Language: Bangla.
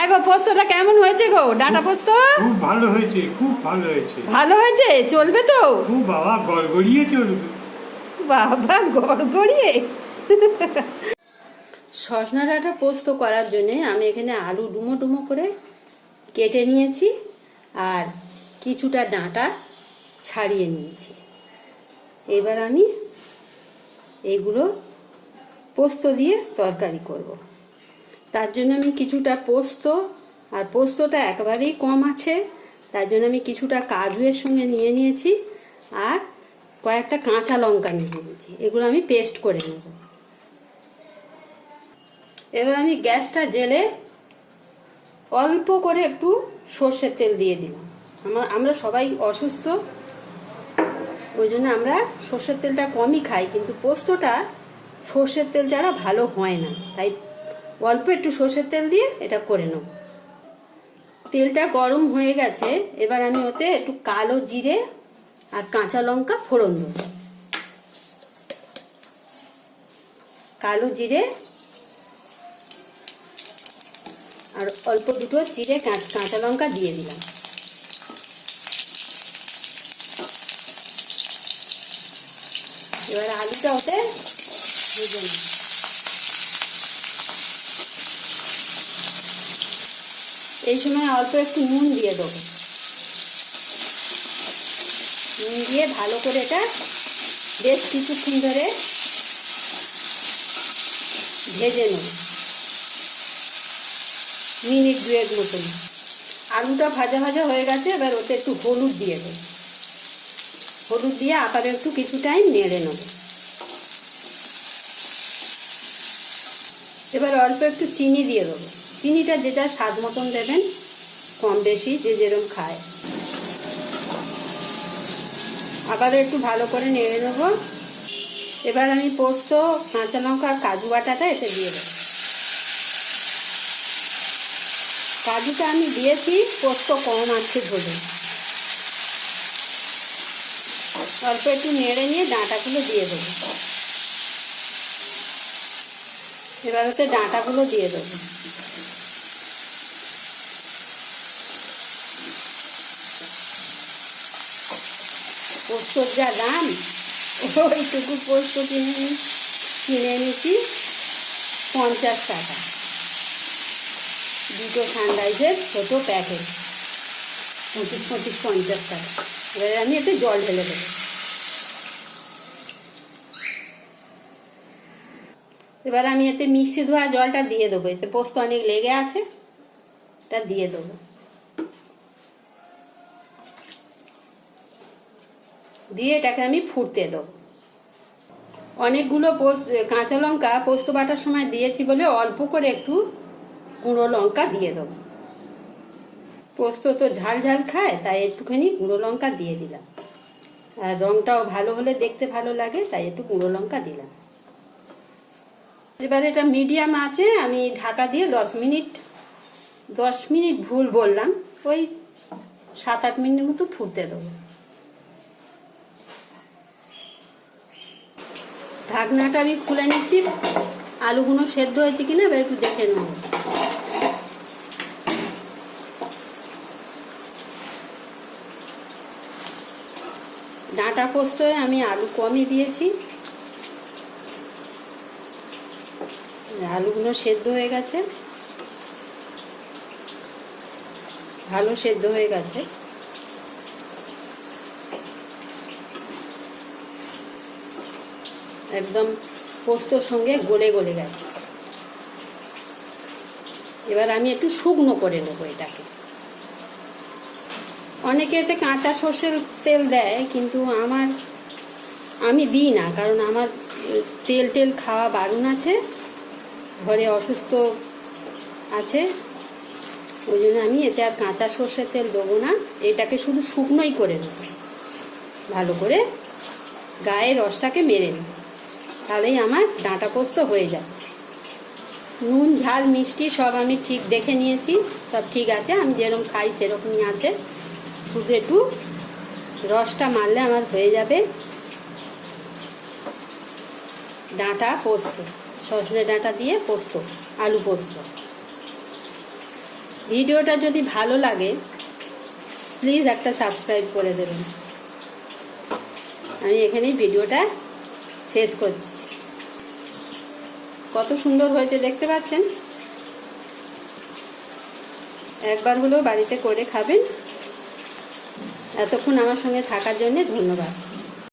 হ্যাঁ গো, পোস্তটা কেমন হয়েছে গো? ডাঁটা পোস্ত খুব ভালো হয়েছে, খুব ভালো হয়েছে। ভালো হয়েছে? চলবে তো? খুব বাবা, গড়গড়িয়ে চলবে। বাবা, গড়গড়িয়ে। সজনা ডাঁটা পোস্ত করার জন্যে আমি এখানে আলু ডুমো ডুমো করে কেটে নিয়েছি আর কিছুটা ডাঁটা ছাড়িয়ে নিয়েছি। এবার আমি এইগুলো পোস্ত দিয়ে তরকারি করব। তার জন্য আমি কিছুটা পোস্ত, আর পোস্তটা একেবারেই কম আছে, তার জন্য আমি কিছুটা কাজুয়ের সঙ্গে নিয়ে নিয়েছি আর কয়েকটা কাঁচা লঙ্কা নিয়ে নিয়েছি। এগুলো আমি পেস্ট করে নেব। এবার আমি গ্যাসটা জ্বেলে অল্প করে একটু সর্ষের তেল দিয়ে দিলাম। আমরা সবাই অসুস্থ, ওই জন্য আমরা সর্ষের তেলটা কমই খাই, কিন্তু পোস্তটা সর্ষের তেল ছাড়া ভালো হয় না, তাই অল্প একটু সর্ষের তেল দিয়ে এটা করে নেব। তেলটা গরম হয়ে গেছে, এবার আমি ওতে একটু কালো জিরে আর কাঁচা লঙ্কা ফোড়ন দেব। কালো জিরে আর অল্প দুটো জিরে কাঁচা লঙ্কা দিয়ে দিলাম। এবার আলুটা ওতে ভেজে নেব। এই সময় অল্প একটু নুন দিয়ে দেবো। নুন দিয়ে ভালো করে এটা বেশ কিছুক্ষণ ধরে ভেজে নেব, মিনিট দুয়েক মতন। আলুটা ভাজা ভাজা হয়ে গেছে, এবার ওতে একটু হলুদ দিয়ে দেব। হলুদ দিয়ে আবার একটু কিছু টাইম নেড়ে নেব। এবার অল্প একটু চিনি দিয়ে দেবো। চিনিটা যেটা স্বাদ মতন দেবেন, কম বেশি যে যেরকম খায়। আবার একটু ভালো করে নেড়ে নেব। এবার আমি পোস্ত, কাঁচা লঙ্কা আর কাজু বাটাটা এতে দিয়ে দেব। কাজুটা আমি দিয়েছি, পোস্ত কম আছে ধরে। অল্প একটু নেড়ে নিয়ে ডাঁটাগুলো দিয়ে দেবো। এবার ওতে ডাঁটাগুলো দিয়ে দেবো। পোস্তর যা দাম, ওইটুকু পোস্ত কিনে এনেছি 50 টাকা, দুটো সানরাইজের ছোটো প্যাকেট, 25-50 টাকা। এবার আমি এতে জল ঢেলে দেবো। এবার আমি এতে মিক্সি ধোয়া জলটা দিয়ে দেবো। এতে পোস্ত অনেক লেগে আছে, এটা দিয়ে দেবো। দিয়ে এটাকে আমি ফুটতে দেবো। অনেকগুলো কাঁচা লঙ্কা পোস্ত বাটার সময় দিয়েছি বলে অল্প করে একটু গুঁড়ো লঙ্কা দিয়ে দেবো। পোস্ত তো ঝাল ঝাল খায়, তাই একটুখানি গুঁড়ো লঙ্কা দিয়ে দিলাম। আর রঙটাও ভালো হলে দেখতে ভালো লাগে, তাই একটু গুঁড়ো লঙ্কা দিলাম। এবার এটা মিডিয়াম আছে, আমি ঢাকা দিয়ে 10 মিনিট ভুল বললাম, ওই 7-8 মিনিট মতো ফুটতে দেবো। ঢাকনাটা আমি খুলে নিচ্ছি, আলুগুলো সেদ্ধ হয়েছে কিনা এবার একটু দেখে নেব। ডাঁটা পোস্তয় আমি আলু কমই দিয়েছি, আলুগুলো সেদ্ধ হয়ে গেছে, ভালো সেদ্ধ হয়ে গেছে। একদম পোস্তর সঙ্গে গলে গলে গেছে। এবার আমি একটু শুকনো করে নেবো এটাকে। অনেকে এতে কাঁচা সর্ষের তেল দেয়, কিন্তু আমি দিই না, কারণ আমার তেল খাওয়া বারণ আছে, ঘরে অসুস্থ আছে, ওই জন্য আমি এতে আর কাঁচা সর্ষের তেল দেবো না। এটাকে শুধু শুকনোই করে নেব, ভালো করে গায়ে রসটাকে মেরে নেব, তাহলেই আমার ডাঁটা পোস্ত হয়ে যাবে। নুন ঝাল মিষ্টি সব আমি ঠিক দেখে নিয়েছি, সব ঠিক আছে, আমি যেরকম খাই সেরকমই আছে। শুধু একটু রসটা মারলে আমার হয়ে যাবে ডাঁটা পোস্ত। সজনে ডাঁটা দিয়ে পোস্ত, আলু পোস্ত। ভিডিওটা যদি ভালো লাগে প্লিজ একটা সাবস্ক্রাইব করে দেবেন। আমি এখানেই ভিডিওটা শেষ করছি। কত সুন্দর হয়েছে দেখতে পাচ্ছেন। একবার হলেও বাড়িতে করে খাবেন। এতক্ষণ আমার সঙ্গে থাকার জন্য ধন্যবাদ।